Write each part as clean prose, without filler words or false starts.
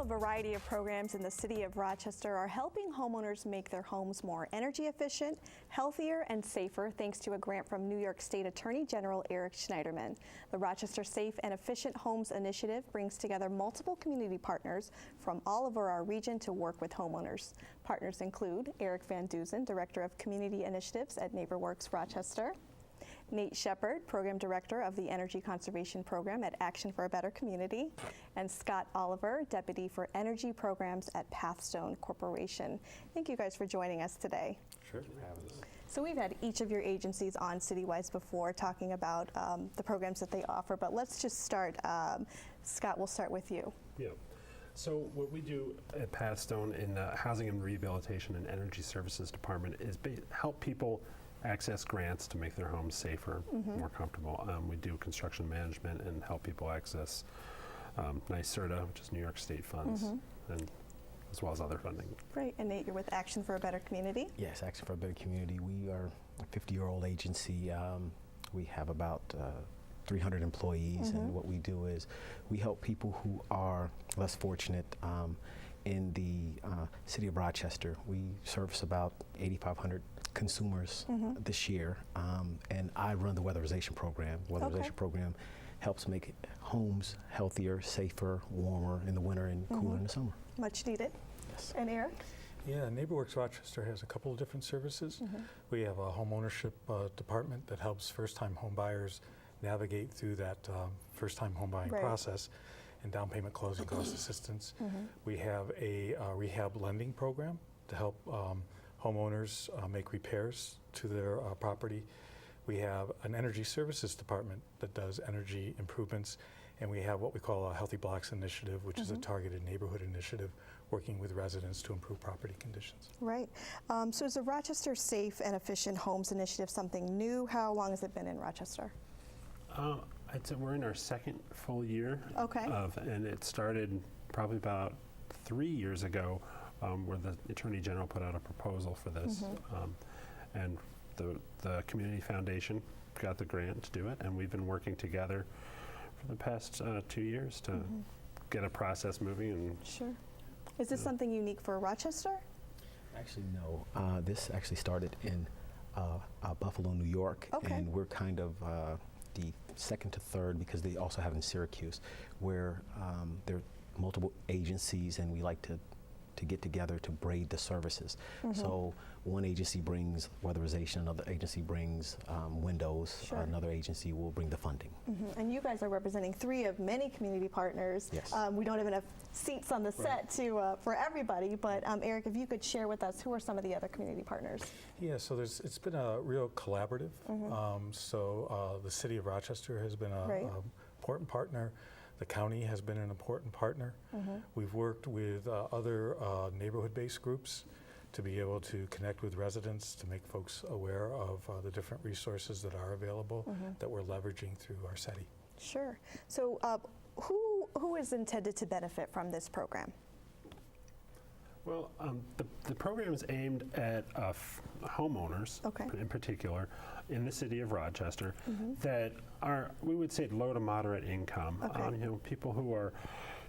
a variety of programs in the City of Rochester are helping homeowners make their homes more energy efficient, healthier, and safer thanks to a grant from New York State Attorney General Eric Schneiderman. The Rochester Safe and Efficient Homes Initiative brings together multiple community partners from all over our region to work with homeowners. Partners include Eric Van Dusen, Director of Community Initiatives at NeighborWorks Rochester, Nate Sheppard, Program Director of the Energy Conservation Program at Action for a Better Community, and Scott Oliver, Deputy for Energy Programs at PathStone Corporation. Thank you guys for joining us today. Sure, for having us. So we've had each of your agencies on CityWise before talking about the programs that they offer, but let's just start. Scott, we'll start with you. Yeah. So what we do at Passstone in the Housing and Rehabilitation and Energy Services Department is help people access grants to make their homes safer, more comfortable. We do construction management and help people access NYSERDA, which is New York State funds, and as well as other funding. Great. And Nate, you're with Action for a Better Community? Yes, Action for a Better Community. We are a 50-year-old agency. We have about 300 employees, and what we do is we help people who are less fortunate. In the City of Rochester, we service about 8,500 consumers this year, and I run the weatherization program. Weatherization program helps make homes healthier, safer, warmer in the winter and cooler in the summer. Much needed. Yes. And Eric? Yeah, NeighborWorks Rochester has a couple of different services. We have a home ownership department that helps first-time home buyers navigate through that first-time home buying process and down payment closing cost assistance. We have a rehab lending program to help homeowners make repairs to their property. We have an energy services department that does energy improvements, and we have what we call a Healthy Blocks Initiative, which is a targeted neighborhood initiative working with residents to improve property conditions. Right. So is the Rochester Safe and Efficient Homes Initiative something new? How long has it been in Rochester? I'd say we're in our second full year and it started probably about 3 years ago where the Attorney General put out a proposal for this, and the Community Foundation got the grant to do it, and we've been working together for the past 2 years to get a process moving. And sure. Is this something unique for Rochester? Actually, no. This actually started in Buffalo, New York, and we're kind of the second to third, because they also have in Syracuse, where there are multiple agencies, and we like to get together to braid the services. So one agency brings weatherization, another agency brings windows, another agency will bring the funding. And you guys are representing 3 of many community partners. Yes. We don't have enough seats on the set to for everybody, but Eric, if you could share with us, who are some of the other community partners? Yeah, so it's been a real collaborative. So the City of Rochester has been an important partner. The county has been an important partner. We've worked with other neighborhood-based groups to be able to connect with residents, to make folks aware of the different resources that are available that we're leveraging through our SETI. Sure. So who is intended to benefit from this program? Well, the program is aimed at homeowners in particular in the City of Rochester that are, we would say, low to moderate income. People who are,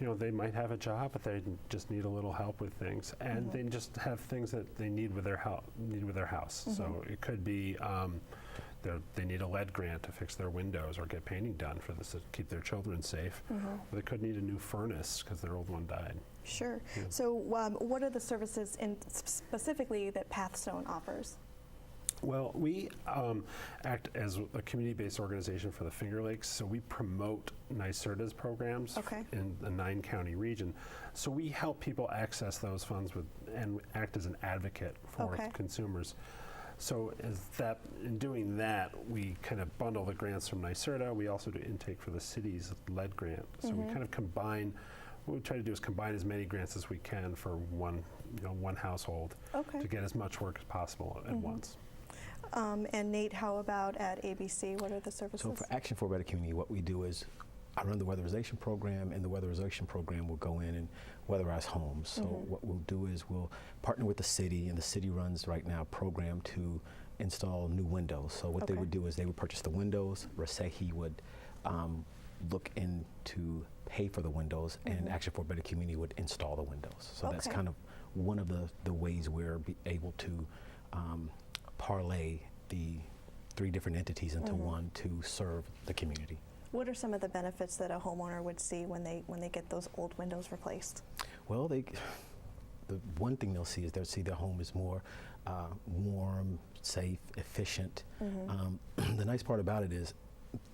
they might have a job, but they just need a little help with things, and they just have things that they need with their house. So it could be they need a lead grant to fix their windows or get painting done for this to keep their children safe. Or they could need a new furnace because their old one died. Sure. So what are the services specifically that PathStone offers? Well, we act as a community-based organization for the Finger Lakes, so we promote NYSERDA's programs in the 9-county region. So we help people access those funds and act as an advocate for consumers. So in doing that, we kind of bundle the grants from NYSERDA. We also do intake for the city's lead grant. So we kind of combine. What we try to do is combine as many grants as we can for one household to get as much work as possible at once. And Nate, how about at ABC? What are the services? So for Action for a Better Community, what we do is I run the weatherization program, and the weatherization program will go in and weatherize homes. So what we'll do is we'll partner with the city, and the city runs right now a program to install new windows. So what they would do is they would purchase the windows. Rasehi would look in to pay for the windows, and Action for a Better Community would install the windows. So that's kind of one of the ways we're able to parlay the 3 different entities into one to serve the community. What are some of the benefits that a homeowner would see when they get those old windows replaced? Well, the one thing they'll see is they'll see their home is more warm, safe, efficient. The nice part about it is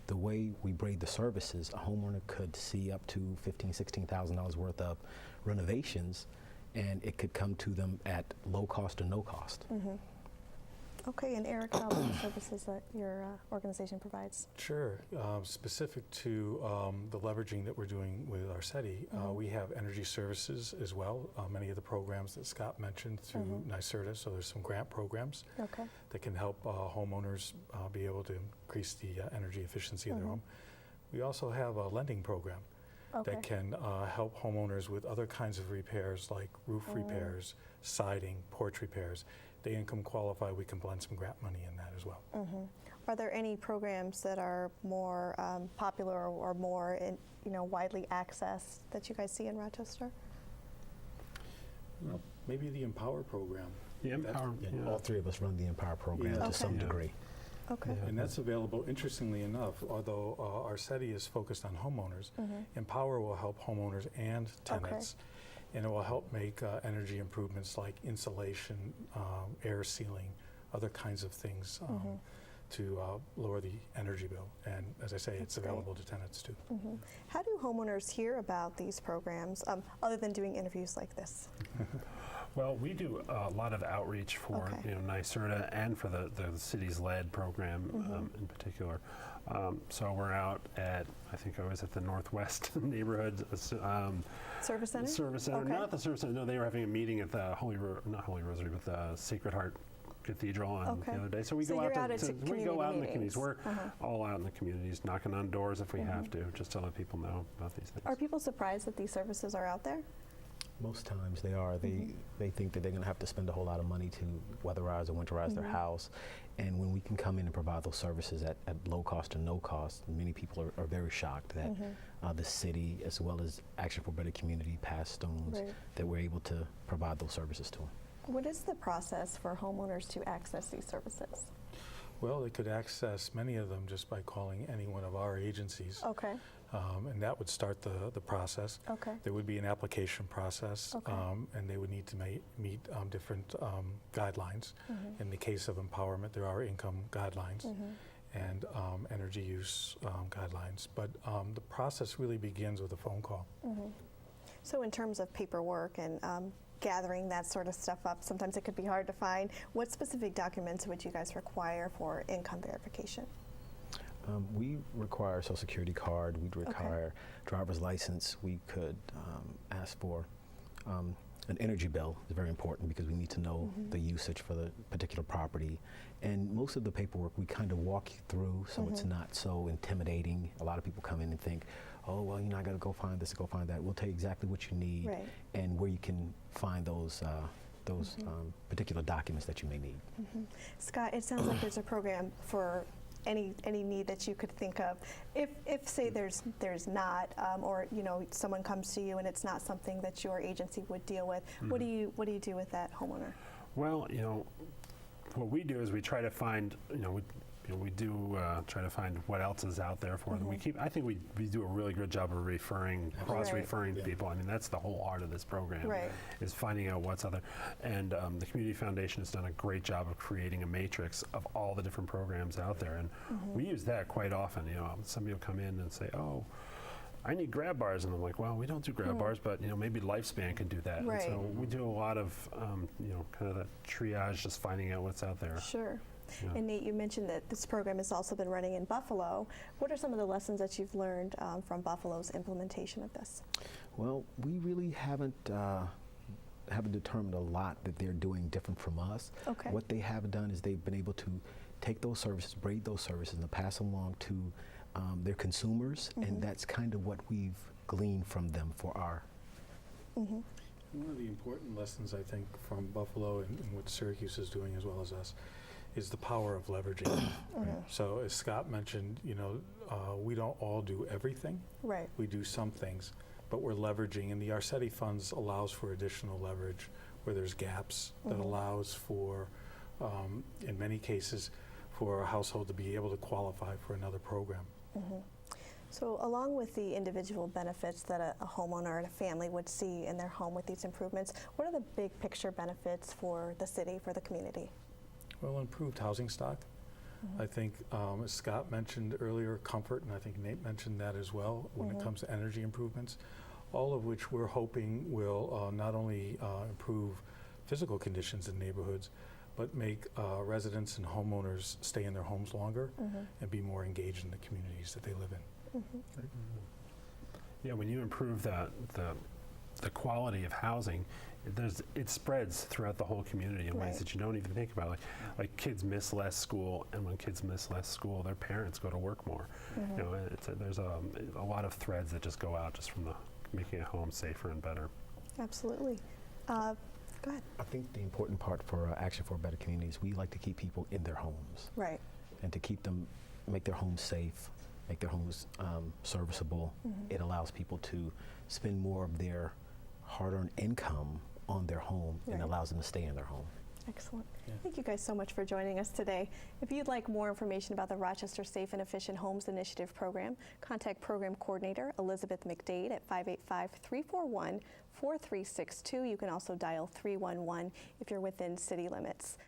the way we braid the services, a homeowner could see up to $15,000, $16,000 worth of renovations, and it could come to them at low cost or no cost. Okay, and Eric, how about the services that your organization provides? Sure. Specific to the leveraging that we're doing with our city, we have energy services as well. Many of the programs that Scott mentioned through NYSERDA, so there's some grant programs that can help homeowners be able to increase the energy efficiency of their home. We also have a lending program that can help homeowners with other kinds of repairs like roof repairs, siding, porch repairs. They income qualify, we can blend some grant money in that as well. Are there any programs that are more popular or more widely accessed that you guys see in Rochester? Well, maybe the Empower program. The Empower, all 3 of us run the Empower program to some degree. Okay. And that's available, interestingly enough, although our study is focused on homeowners, Empower will help homeowners and tenants. And it will help make energy improvements like insulation, air sealing, other kinds of things to lower the energy bill. And as I say, it's available to tenants too. How do homeowners hear about these programs other than doing interviews like this? Well, we do a lot of outreach for NYSERDA and for the city's LED program in particular. So we're out at, I think I was at the Northwest neighborhood Service Center? Service Center, not the Service Center. No, they were having a meeting at the not Holy Rosary, but the Sacred Heart Cathedral on the other day. So we go out in the communities. We're all out in the communities, knocking on doors if we have to, just to let people know about these things. Are people surprised that these services are out there? Most times they are. They think that they're going to have to spend a whole lot of money to weatherize or winterize their house. And when we can come in and provide those services at low cost or no cost, many people are very shocked that the city, as well as Action for a Better Community, Passstones, that we're able to provide those services to them. What is the process for homeowners to access these services? Well, they could access many of them just by calling any one of our agencies. And that would start the process. There would be an application process, and they would need to meet different guidelines. In the case of empowerment, there are income guidelines and energy use guidelines. But the process really begins with a phone call. So in terms of paperwork and gathering that sort of stuff up, sometimes it could be hard to find. What specific documents would you guys require for income verification? We require a Social Security card. We'd require driver's license. We could ask for an energy bill. It's very important because we need to know the usage for the particular property. And most of the paperwork we kind of walk you through, so it's not so intimidating. A lot of people come in and think, oh, well, I got to go find this, go find that. We'll tell you exactly what you need and where you can find those particular documents that you may need. Scott, it sounds like there's a program for any need that you could think of. If say there's not, or someone comes to you and it's not something that your agency would deal with, what do you do with that homeowner? Well, what we do is we try to find, we do try to find what else is out there for them. I think we do a really good job of cross-referring people. I mean, that's the whole art of this program, is finding out what's out there. And the Community Foundation has done a great job of creating a matrix of all the different programs out there. And we use that quite often. Somebody will come in and say, oh, I need grab bars, and I'm like, well, we don't do grab bars, but maybe Lifespan can do that. And so we do a lot of kind of that triage, just finding out what's out there. Sure. And Nate, you mentioned that this program has also been running in Buffalo. What are some of the lessons that you've learned from Buffalo's implementation of this? Well, we really haven't determined a lot that they're doing different from us. What they have done is they've been able to take those services, braid those services, and pass them along to their consumers, and that's kind of what we've gleaned from them for our. One of the important lessons, I think, from Buffalo and what Syracuse is doing as well as us is the power of leveraging. So as Scott mentioned, we don't all do everything. Right. We do some things, but we're leveraging, and the Arcetti funds allows for additional leverage where there's gaps, that allows for, in many cases, for a household to be able to qualify for another program. So along with the individual benefits that a homeowner and a family would see in their home with these improvements, what are the big picture benefits for the city, for the community? Well, improved housing stock. I think, as Scott mentioned earlier, comfort, and I think Nate mentioned that as well when it comes to energy improvements, all of which we're hoping will not only improve physical conditions in neighborhoods, but make residents and homeowners stay in their homes longer and be more engaged in the communities that they live in. Yeah, when you improve the quality of housing, it spreads throughout the whole community in ways that you don't even think about. Like kids miss less school, and when kids miss less school, their parents go to work more. There's a lot of threads that just go out just from making a home safer and better. Absolutely. Go ahead. I think the important part for Action for a Better Community is we like to keep people in their homes. Right. And to keep them, make their homes safe, make their homes serviceable. It allows people to spend more of their hard-earned income on their home and allows them to stay in their home. Excellent. Thank you guys so much for joining us today. If you'd like more information about the Rochester Safe and Efficient Homes Initiative program, contact Program Coordinator Elizabeth McDade at 585-341-4362. You can also dial 311 if you're within city limits.